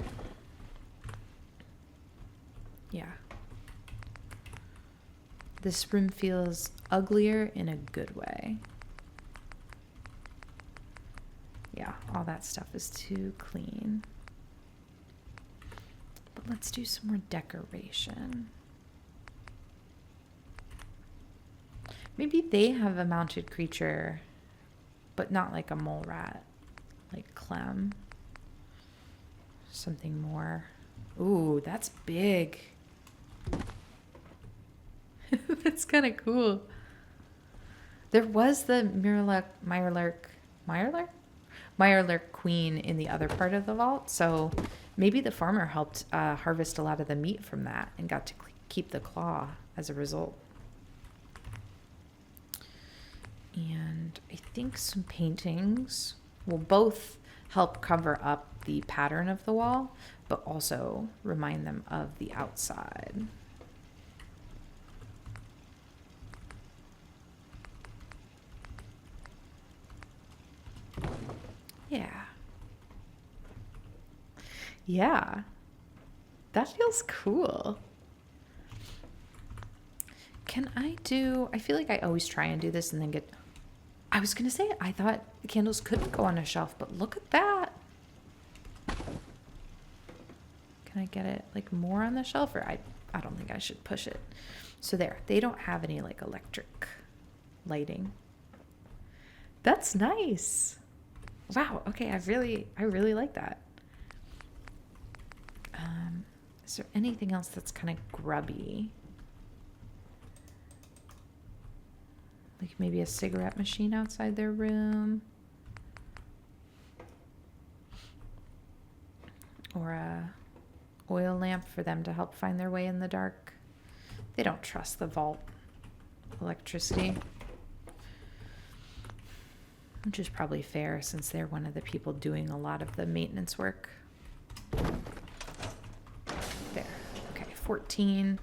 Yeah. This room feels uglier in a good way. Yeah, all that stuff is too clean. But let's do some more decoration. Maybe they have a mounted creature, but not like a mole rat, like Clem. Something more. Ooh, that's big. That's kind of cool. There was the Mirelurk queen in the other part of the vault, so maybe the farmer helped harvest a lot of the meat from that and got to keep the claw as a result. And I think some paintings will both help cover up the pattern of the wall, but also remind them of the outside. Yeah. Yeah. That feels cool. Can I feel like I always try and do this and then I was going to say, I thought the candles couldn't go on a shelf, but look at that. Can I get it like more on the shelf, or I don't think I should push it. So there, they don't have any like electric lighting. That's nice. Wow. Okay. I really like that. Is there anything else that's kind of grubby? Like maybe a cigarette machine outside their room. Or a oil lamp for them to help find their way in the dark. They don't trust the vault electricity. Which is probably fair since they're one of the people doing a lot of the maintenance work. There. Okay, 14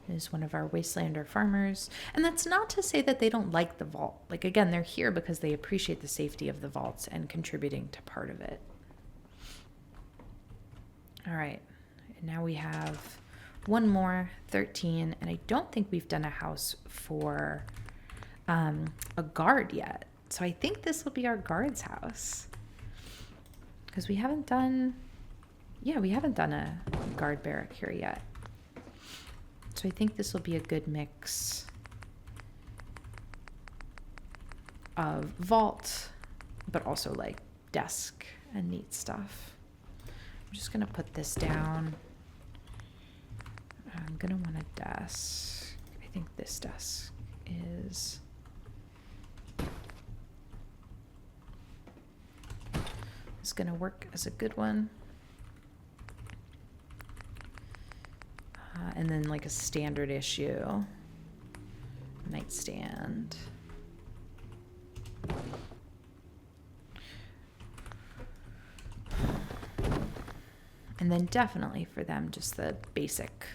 is one of our Wastelander farmers. And that's not to say that they don't like the vault. Like, again, they're here because they appreciate the safety of the vaults and contributing to part of it. All right. And now we have one more, 13. And I don't think we've done a house for a guard yet. So I think this will be our guard's house. Because we haven't done a guard barrack here yet. So I think this will be a good mix of vault, but also like desk and neat stuff. I'm just going to put this down. I'm going to want a desk. I think this desk is going to work as a good one. And then like a standard issue nightstand. And then definitely for them, just the basic,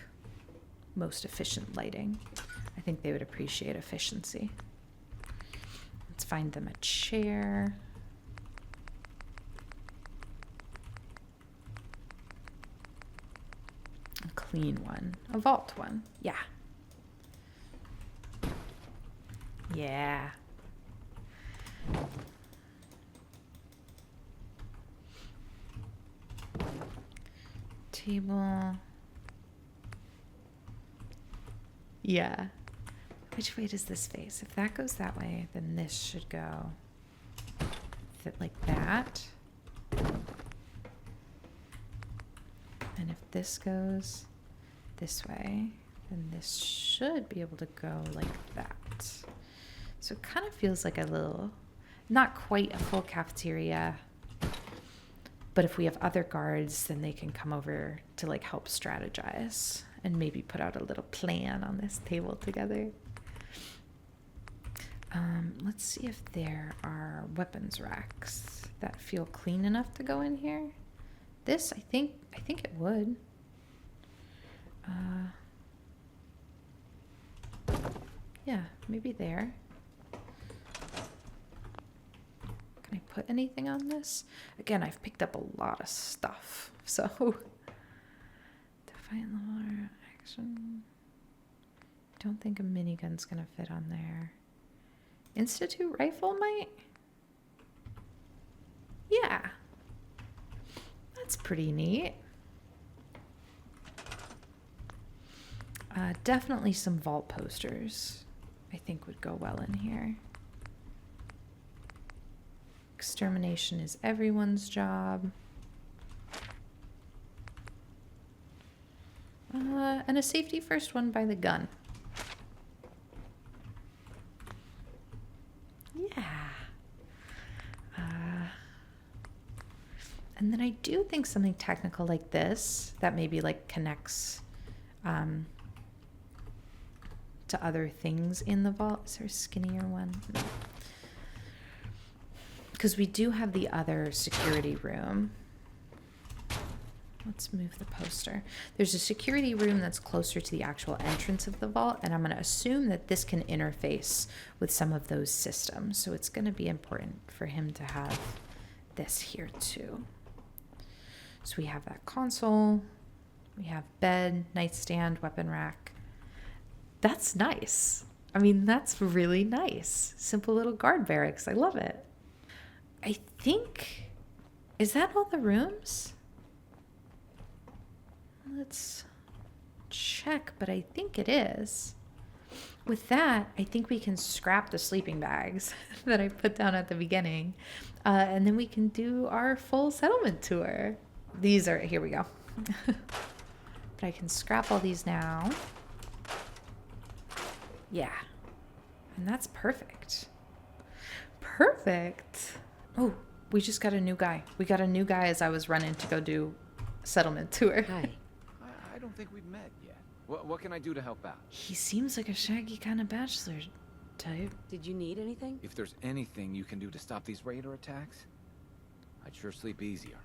most efficient lighting. I think they would appreciate efficiency. Let's find them a chair. A clean one, a vault one. Yeah. Yeah. Table. Yeah. Which way does this face? If that goes that way, then this should go fit like that. And if this goes this way, then this should be able to go like that. So it kind of feels like a little, not quite a full cafeteria, but if we have other guards, then they can come over to like help strategize and maybe put out a little plan on this table together. Let's see if there are weapons racks that feel clean enough to go in here. This, I think it would. Yeah, maybe there. Can I put anything on this? Again, I've picked up a lot of stuff, so. Defiant level action. Don't think a minigun's gonna fit on there. Institute rifle might? Yeah. That's pretty neat. Definitely some vault posters I think would go well in here. Extermination is everyone's job. And a safety first one by the gun. Yeah. And then I do think something technical like this that maybe like connects to other things in the vault. Is there a skinnier one? No. Because we do have the other security room. Let's move the poster. There's a security room that's closer to the actual entrance of the vault, and I'm going to assume that this can interface with some of those systems. So it's going to be important for him to have this here too. So we have that console, we have bed, nightstand, weapon rack. That's nice. I mean, that's really nice. Simple little guard barracks. I love it. I think, is that all the rooms? Let's check, but I think it is. With that, I think we can scrap the sleeping bags that I put down at the beginning, and then we can do our full settlement tour. These are, here we go. But I can scrap all these now. Yeah, and that's perfect. Perfect. Oh, we just got a new guy. We got a new guy as I was running to go do settlement tour. Hi. I don't think we've met yet. What can I do to help out? He seems like a shaggy kind of bachelor type. Did you need anything? If there's anything you can do to stop these raider attacks, I'd sure sleep easier.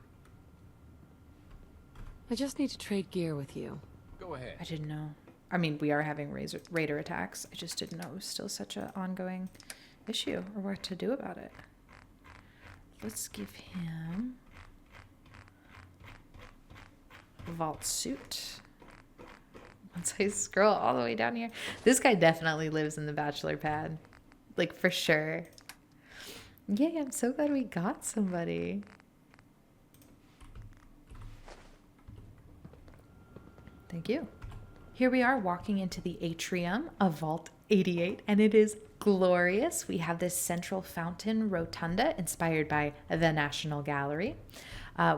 I just need to trade gear with you. Go ahead. I didn't know. I mean, we are having raider attacks. I just didn't know it was still such an ongoing issue or what to do about it. Let's give him a vault suit. Once I scroll all the way down here, this guy definitely lives in the bachelor pad, like for sure. Yay, I'm so glad we got somebody. Thank you. Here we are walking into the atrium of Vault 88, and it is glorious. We have this central fountain rotunda inspired by the National Gallery.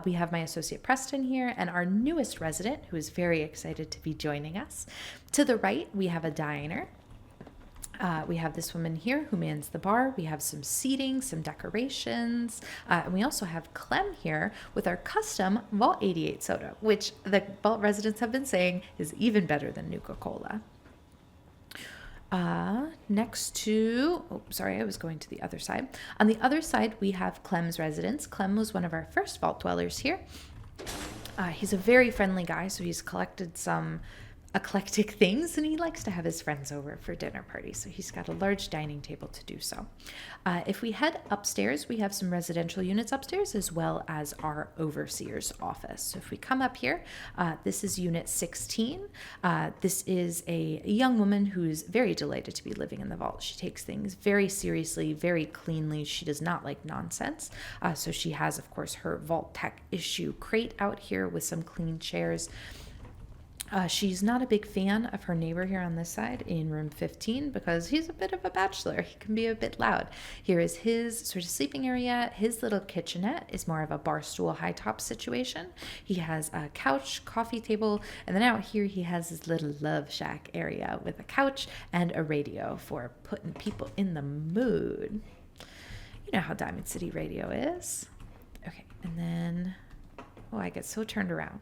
We have my associate Preston here and our newest resident who is very excited to be joining us. To the right, we have a diner. We have this woman here who mans the bar. We have some seating, some decorations. And we also have Clem here with our custom Vault 88 soda, which the Vault residents have been saying is even better than Nuka-Cola. Next to, oh, sorry, I was going to the other side. On the other side, we have Clem's residence. Clem was one of our first Vault dwellers here. He's a very friendly guy, so he's collected some eclectic things, and he likes to have his friends over for dinner parties, so he's got a large dining table to do so. If we head upstairs, we have some residential units upstairs as well as our overseer's office. So if we come up here, this is unit 16. This is a young woman who's very delighted to be living in the vault. She takes things very seriously, very cleanly. She does not like nonsense. So she has, of course, her vault tech issue crate out here with some clean chairs. She's not a big fan of her neighbor here on this side in room 15 because he's a bit of a bachelor. He can be a bit loud. Here is his sort of sleeping area. His little kitchenette is more of a bar stool high top situation. He has a couch, coffee table, and then out here he has his little love shack area with a couch and a radio for putting people in the mood. You know how Diamond City Radio is. Okay, and then, oh, I get so turned around.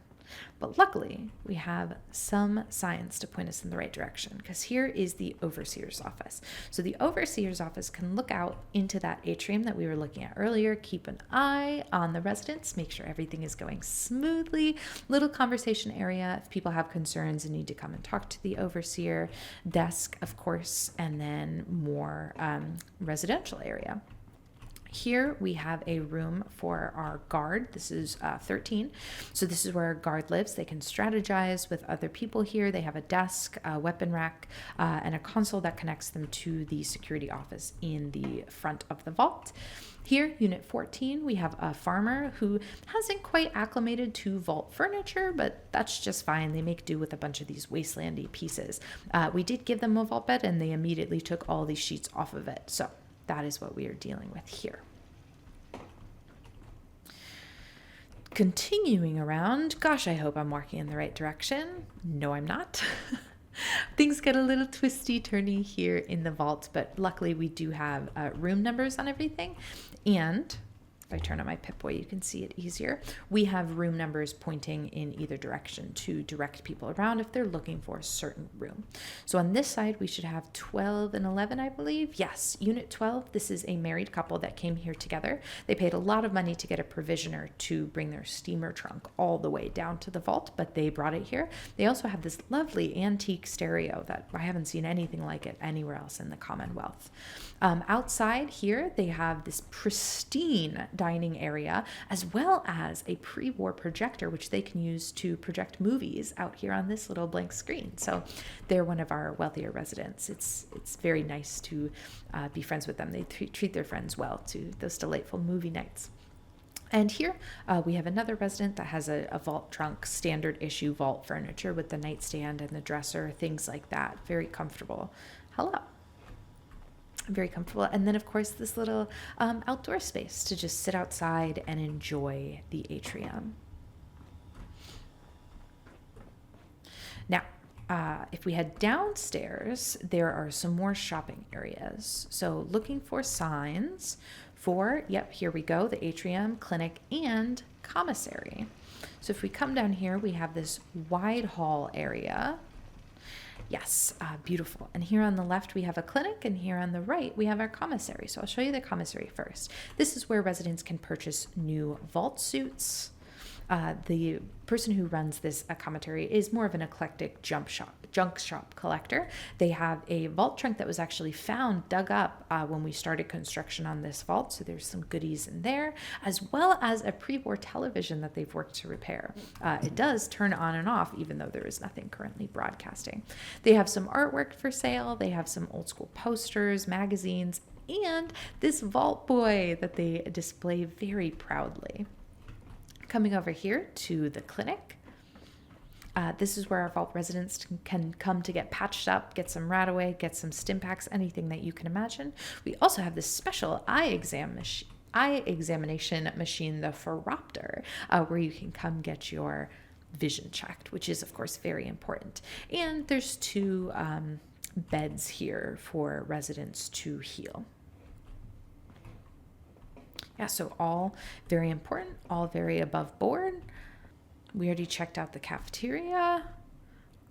But luckily, we have some signs to point us in the right direction, because here is the overseer's office. So the overseer's office can look out into that atrium that we were looking at earlier, keep an eye on the residents, make sure everything is going smoothly. Little conversation area if people have concerns and need to come and talk to the overseer. Desk, of course, and then more residential area. Here we have a room for our guard. This is 13. So this is where our guard lives. They can strategize with other people here. They have a desk, a weapon rack, and a console that connects them to the security office in the front of the vault. Here, Unit 14, we have a farmer who hasn't quite acclimated to vault furniture, but that's just fine. They make do with a bunch of these wastelandy pieces. We did give them a vault bed, and they immediately took all these sheets off of it. So that is what we are dealing with here. Continuing around, gosh, I hope I'm walking in the right direction. No, I'm not. Things get a little twisty turny here in the vault, but luckily we do have room numbers on everything. And if I turn on my Pip-Boy, you can see it easier. We have room numbers pointing in either direction to direct people around if they're looking for a certain room. So on this side, we should have 12 and 11, I believe. Yes, Unit 12, this is a married couple that came here together. They paid a lot of money to get a provisioner to bring their steamer trunk all the way down to the vault, but they brought it here. They also have this lovely antique stereo that I haven't seen anything like it anywhere else in the Commonwealth. Outside here, they have this pristine dining area, as well as a pre-war projector, which they can use to project movies out here on this little blank screen. So they're one of our wealthier residents. It's very nice to be friends with them. They treat their friends well to those delightful movie nights. And here we have another resident that has a vault trunk, standard issue vault furniture with the nightstand and the dresser, things like that. Very comfortable. Hello. Very comfortable. And then, of course, this little outdoor space to just sit outside and enjoy the atrium. Now, if we head downstairs, there are some more shopping areas. So looking for signs for, yep, here we go, the atrium, clinic, and commissary. So if we come down here, we have this wide hall area. Yes, beautiful. And here on the left, we have a clinic, and here on the right, we have our commissary. So I'll show you the commissary first. This is where residents can purchase new vault suits. The person who runs this commissary is more of an eclectic junk shop collector. They have a vault trunk that was actually found, dug up when we started construction on this vault. So there's some goodies in there, as well as a pre-war television that they've worked to repair. It does turn on and off, even though there is nothing currently broadcasting. They have some artwork for sale. They have some old school posters, magazines, and this vault boy that they display very proudly. Coming over here to the clinic. This is where our vault residents can come to get patched up, get some rat away, get some stim packs, anything that you can imagine. We also have this special eye examination machine, the Phoropter, where you can come get your vision checked, which is, of course, very important. And there's two beds here for residents to heal. Yeah, so all very important, all very above board. We already checked out the cafeteria.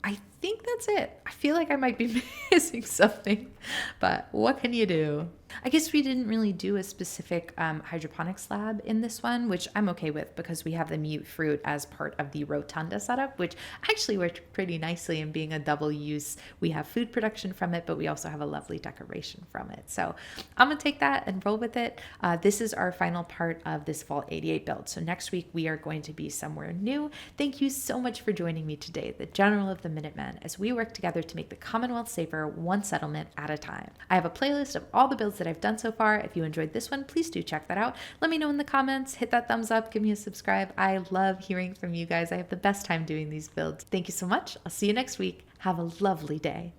I think that's it. I feel like I might be missing something, but what can you do? I guess we didn't really do a specific hydroponics lab in this one, which I'm okay with because we have the mute fruit as part of the rotunda setup, which actually worked pretty nicely in being a double use. We have food production from it, but we also have a lovely decoration from it. So I'm gonna take that and roll with it. This is our final part of this Vault 88 build. So next week we are going to be somewhere new. Thank you so much for joining me today, the General of the Minutemen, as we work together to make the Commonwealth safer, one settlement at a time. I have a playlist of all the builds that I've done so far. If you enjoyed this one, please do check that out. Let me know in the comments, hit that thumbs up, give me a subscribe. I love hearing from you guys. I have the best time doing these builds. Thank you so much. I'll see you next week. Have a lovely day.